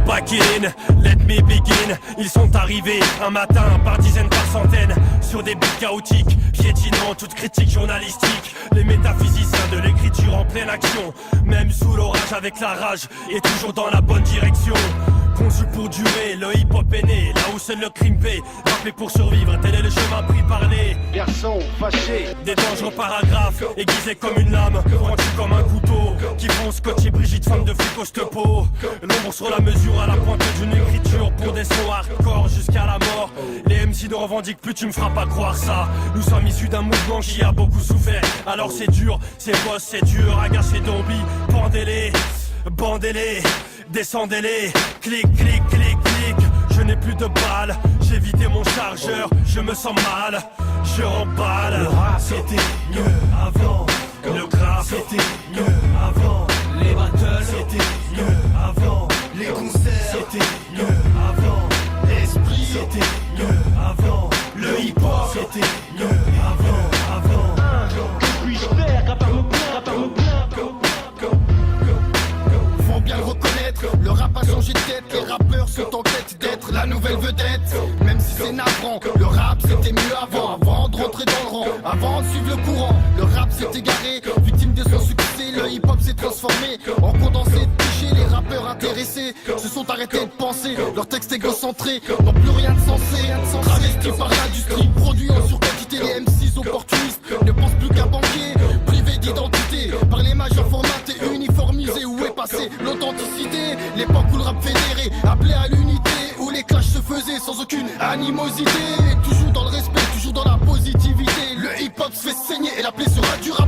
back in, let me begin. Ils sont arrivés un matin par dizaines, par centaines, sur des beats chaotiques, piétinant toute critique journalistique. Les métaphysiciens de l'écriture en pleine action, même sous l'orage avec la rage, et toujours dans la bonne direction. Conçu pour durer, le hip-hop est né, là où seul le crime paie. Rappelé pour survivre, tel est le chemin pris par les garçons fâchés. Des dangereux paragraphes, aiguisés comme une lame, pointus comme un couteau, qui font scotcher Brigitte, femme de flic au stepo. L'ombre sur la mesure à la pointe d'une écriture, pour des sons hardcore jusqu'à la mort. Les MC ne revendiquent plus, tu me feras pas croire ça. Nous sommes issus d'un mouvement qui a beaucoup souffert. Alors c'est dur, c'est boss, c'est dur, agacez Dombi, pendez-les, bandez-les, descendez-les, clic, clic, clic, clic. Je n'ai plus de balles, j'ai vidé mon chargeur, je me sens mal, je remballe. Le rap c'était mieux avant, le graphe c'était mieux avant, les battles c'était mieux avant, Les concerts c'était mieux avant, l'esprit c'était mieux avant, le hip-hop c'était mieux avant. Que puis-je faire à part me plaindre, à part me plaindre. Faut bien le reconnaître, le rap a changé de tête. Les rappeurs sont en quête d'être la nouvelle vedette. Même si c'est navrant, le rap c'était mieux avant. Avant de rentrer dans le rang, avant de suivre le courant. Le rap s'est égaré, victime de son succès. Le hip-hop s'est transformé en condensé de clichés. Les rappeurs intéressés se sont arrêtés de penser. Leurs textes égocentrés n'ont plus rien de sensé. Travestis par l'industrie, produits en surquantité. Les M6 opportunistes ne pensent plus qu'à banquier. Privés d'identité par les majors formatés, uniformisés. Où est passée l'authenticité? L'époque où le rap fédéré appelé à l'unité, où les clashs se faisaient sans aucune animosité. Toujours dans le respect, toujours dans la positivité. Le hip-hop se fait saigner et la plaie sera du rap.